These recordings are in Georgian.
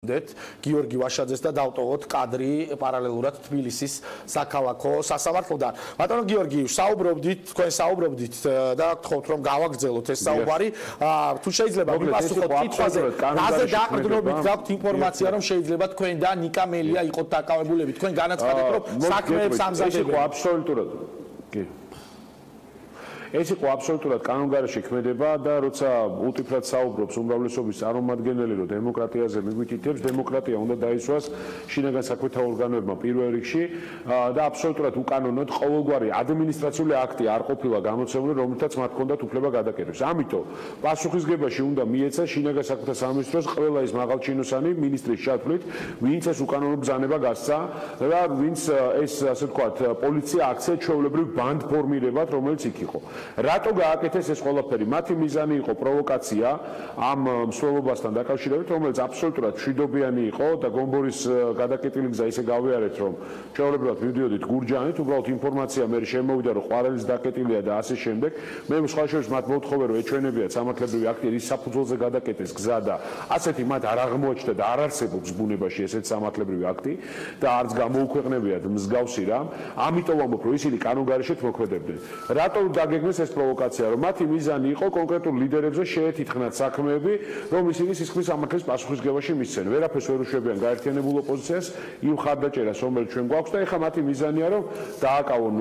გიორგი ვაშაძეს და დავტოვოთ კადრი პარალელურად თბილისის საქალაქო სასამართლოდან. ბატონო გიორგი, თქვენ საუბრობდით და გთხოვთ რომ გავაგრძელოთ ეს საუბარი. თუ შეიძლება მიპასუხოთ კითხვაზე, რაზე დაყრდნობით გაქვთ ინფორმაცია რომ შეიძლება თქვენ და ნიკა მელია იყოთ დაკავებულები. თქვენ განაცხადეთ რომ საქმეებს ამზადებენ. აბსოლუტურად. კი. ეს იყო აბსოლუტურად კანონგარეშე ქმედება და როცა უტიფრად საუბრობს უმრავლესობის წარმომადგენელი რომ დემოკრატიაზე მიგვითითებს, დემოკრატია უნდა დაისვას შინაგან საქმეთა ორგანოებმა პირველ რიგში და აბსოლუტურად უკანონოდ ყოველგვარი ადმინისტრაციული აქტი არ ყოფილა გამოცემული, რომელთაც მათ ჰქონდათ უფლება გადაკეთების. ამიტომ პასუხისგებაში უნდა მიეცა შინაგან საქმეთა სამინისტროს ყველა ის მაღალჩინოსანი მინისტრის ჩათვლით, ვინც ეს უკანონო ბრძანება გასცა და ვინც ეს ასე ვთქვათ პოლიცია აქცია ჩვეულებრივ ბანდფორმირებად, რომელიც იქ იყო. რატო გააკეთეს ეს ყველაფერი? მათი მიზანი იყო პროვოკაცია ამ მსვლელობასთან დაკავშირებით, რომელიც აბსოლუტურად მშვიდობიანი იყო და გომბორის გადაკეტილი გზა ისე გავიარეთ, რომ ჩვეულებრივად მივდიოდით გურჯაანით, უბრალოდ ინფორმაცია მე შემოვიდა, რომ ყვარელის დაკეტილია და ასე შემდეგ. მე სხვა შორის მათ მოვთხოვე, რომ ეჩვენებიათ სამართლებრივი აქტი, რის საფუძველზე გადაკეტეს გზა და ასეთი მათ არ აღმოაჩნდა და არ არსებობს ბუნებაში ესეთ სამართლებრივი აქტი და არც გამოუქვეყნებიათ მსგავსი რამ. ამიტომ ამბობ, რომ ისინი კანონგარეშეც მოქმედებდნენ. რატო დაგეგმეს ეს პროვოკაცია, რომ მათი მიზანი იყო კონკრეტულ ლიდერებზე შეეთითხნათ საქმეები, რომ ისინი სისხლის სამართლის პასუხისგებაში მისცენ. ვერაფერს ვერ უშვებიან გაერთიანებულ ოპოზიციას იმ ხარდაჭერას, რომელიც ჩვენ გვაქვს და ეხლა მათი მიზანია, რომ დააკავონ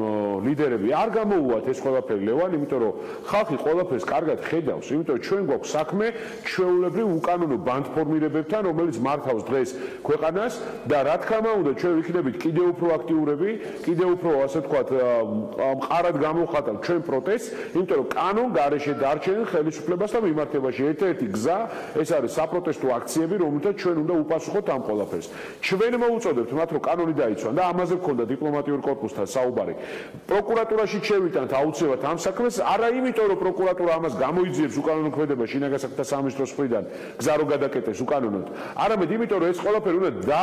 ლიდერები. არ გამოუვათ ეს ყველაფერი ლევან, იმიტომ რომ ხალხი ყველაფერს კარგად ხედავს, იმიტომ რომ ჩვენ გვაქვს საქმე ჩვეულებრივ უკანონო ბანდფორმირებებთან, რომელიც მართავს დღეს ქვეყანას და რა თქმა უნდა ჩვენ ვიქნებით კიდევ უფრო აქტიურები, კიდევ უფრო ასე ვთქვათ მყარად გამოვხატავ ჩვენ პროტესტს, იმიტომ რომ კანონგარეშე დარჩენენ ხელისუფლებას და მიმართებაში ერთ-ერთი გზა ეს არის საპროტესტო აქციები, რომელთაც ჩვენ უნდა უპასუხოთ ამ ყველაფერს. ჩვენ მოუწოდებთ მათ, რომ კანონი დაიცვან და ამაზე გქონდა დიპლომატიურ კორპუსთან საუბარი. პროკურატურაში შევიტანთ აუცილებლად ამ საქმეს, არა იმიტომ რომ პროკურატურა ამას გამოიძიებს უკანონო ქმედება შინაგან საქმეთა სამინისტროს მხრიდან გზა რო გადაკეტეს უკანონოდ, არამედ იმიტომ რომ ეს ყველაფერი უნდა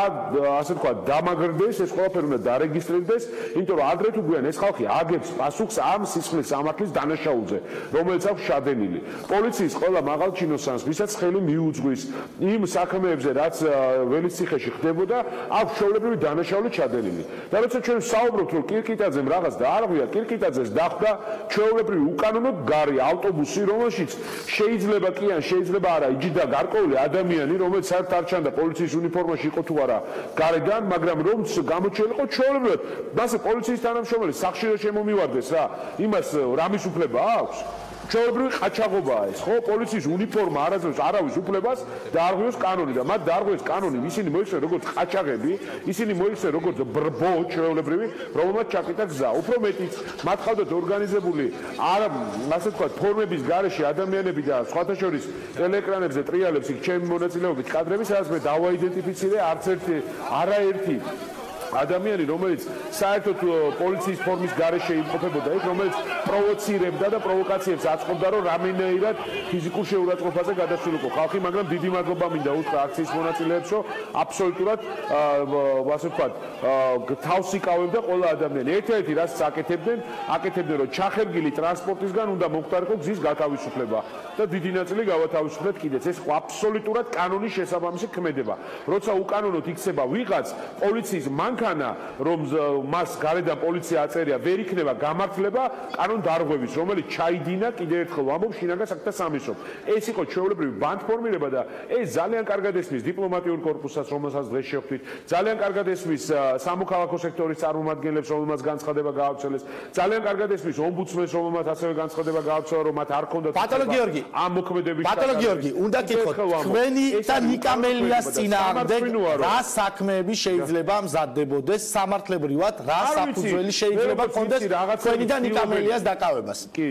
ასე ვთქვათ დამაგრდეს, ეს ყველაფერი უნდა დარეგისტრირდეს, იმიტომ რომ ადრე თუ გვიან ეს ხალხი აგებს პასუხს ამ სისხლის სამართლის დანაშაულზე, რომელიც აქვს შადენილი. პოლიციის ყველა მაღალჩინოსანს, ვისაც ხელი მიუძღვის იმ საქმეებზე, რაც ველისციხეში ხდებოდა, აქვს ჩვეულებრივი დანაშაული შადენილი. და როცა ჩვენ საუბრობთ, რომ კირკიტაძემ რაღაც დაარღვია, კირკიტაძეს დახვდა ჩვეულებრივი უკანონოდ გარი ავტობუსი, რომელშიც შეიძლება კი ან შეიძლება არა იჯდა გარკვეული ადამიანი, რომელიც საერთოდ არ ჩანდა პოლიციის უნიფორმაში იყო თუ არა გარედან, მაგრამ რომც გამოჩენილიყო ჩვეულებრივად, მასე პოლიციის თანამშრომელი სახში რომ შემომივარდეს რა, იმას რამის უფლება აქვს? ჩვეულებრივი ყაჩაღობაა ეს, ხო? პოლიციის უნიფორმა არასდროს არავის უფლებას დაარღვიოს კანონი და მათ დაარღვიეს კანონი, ისინი მოიხსენ როგორც ყაჩაღები, ისინი მოიხსენ როგორც ბრბო ჩვეულებრივი, რომელმაც ჩაკეტა გზა. უფრო მეტიც, მათ ხავდათ ორგანიზებული ასე ვთქვათ, ფორმების გარეშე ადამიანები და სხვათა შორის ტელეეკრანებზე ტრიალებს იქ ჩემი მონაწილეობით კადრები, სადაც მე დავაიდენტიფიცირე არაერთი ადამიანი, რომელიც საერთოდ პოლიციის ფორმის გარეშე იმყოფებოდა იქ, რომელიც პროვოცირებდა და პროვოკაციებს აწყობდა, რომ რამენერად ფიზიკურ შეურაცხყოფაზე გადასულიყო ხალხი, მაგრამ დიდი მადლობა მინდა უთხრა აქციის მონაწილეებს, რომ აბსოლუტურად ასე ვთქვათ, თავს იკავებდა ყველა ადამიანი. ერთ-ერთი რაც აკეთებდნენ, რომ ჩახერგილი ტრანსპორტისგან უნდა მოხდარიყო გზის გათავისუფლება და დიდი ნაწილი გავათავისუფლეთ კიდეც. ეს აბსოლუტურად კანონის შესაბამისი ქმედება. როცა უკანონოდ იქცება ვიღაც პოლიციის მანქანა, რომ მას გარედან პოლიცია აწერია, ვერ იქნება გამართლება კანონ დარღვევის, რომელიც ჩაიდინა კიდევ ერთხელ ვამბობ შინაგან საქმეთა სამინისტრომ. ეს იყო ჩვეულებრივი ბანდფორმირება და ეს ძალიან კარგად ესმის დიპლომატიურ კორპუსსაც, რომელსაც დღეს შევხვდით, ძალიან კარგად ესმის სამოქალაქო სექტორის წარმომადგენლებს, რომელმაც განცხადება გაავრცელეს, ძალიან კარგად ესმის ომბუდსმენს, რომელმაც ასევე განცხადება გაავრცელა, რომ მათ არ ჰქონდათ ბატონო გიორგი, ამ მოქმედების ბატონო გიორგი, უნდა გითხოთ, თქვენი და ნიკა მელიას წინააღმდეგ რა საქმეები შეიძლება მზადდებოდეს სამართლებრივად, რა საფუძველი შეიძლება გქონდეს თქვენი და ნიკა მელიას დაკავებას? კი.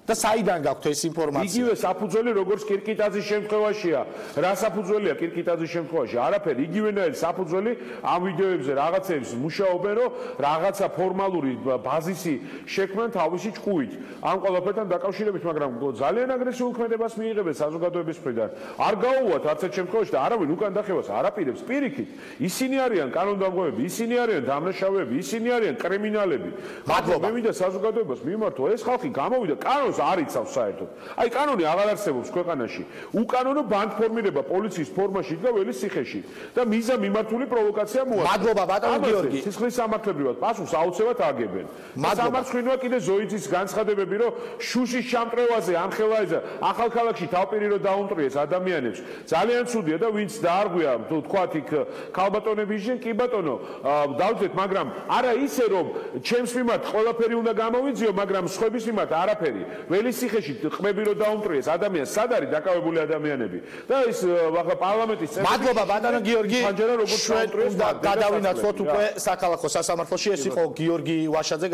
და საიდან გაქვთ ეს ინფორმაცია? იგივე საფუძველი როგორც კირკიტაძის შემთხვევაშია. რა საფუძველია კირკიტაძის შემთხვევაში? არაფერი, იგივენაირი საფუძველი ამ ვიდეოებზე რაღაცებს მუშაობენ, რომ რაღაცა ფორმალური ბაზისი შექმნან თავისი ჭკუით. ამ ყველაფერთან დაკავშირებით, მაგრამ ძალიან აგრესიულ ქმედებას მიიღებენ საზოგადოების მხრიდან. არ გაუვათ არც ერთ შემთხვევაში და არავინ უკან დახევას არ აპირებს პირიქით. ისინი არიან კანონდამღვევები, ისინი არიან დამნაშავეები, ისინი არიან კრიმინალები. მაგრამ მე მინდა საზოგადოებას მიმართო, ეს ხალხი გამოვიდა კანონს კანონს არ იცავს საერთოდ. აი კანონი აღარ არსებობს ქვეყანაში. უკანონო ბანდფორმირება პოლიციის ფორმაში იდგა ველის ციხეში და მიზა მიმართული პროვოკაცია მოახდინა. მადლობა ბატონო გიორგი. სისხლის სამართლებრივად პასუხს აუცილებლად აგებენ. სამართლინოა კიდე ზოიძის განცხადებები, რომ შუშის ჩამტრევაზე ამხელაიზა ახალქალაქში თავპირი რო დაუმტრიეს ადამიანებს. ძალიან ცუდია და ვინც დაარღვია თუ თქვათ იქ ქალბატონები ისინი კი ბატონო დავძეთ, მაგრამ არა ისე რომ ჩემს მიმართ ყველაფერი უნდა გამოვიძიო, მაგრამ სხვების მიმართ არაფერი. ველის ციხეში ყმები რო დაუმტრიეს ადამიანს, სად არის დაკავებული ადამიანები? და ის პარლამენტის წევრები. მადლობა ბატონო გიორგი. ჩვენ უნდა გადავინაცვლოთ უკვე საქალაქო სასამართლოში. ეს იყო გიორგი ვაშაძე.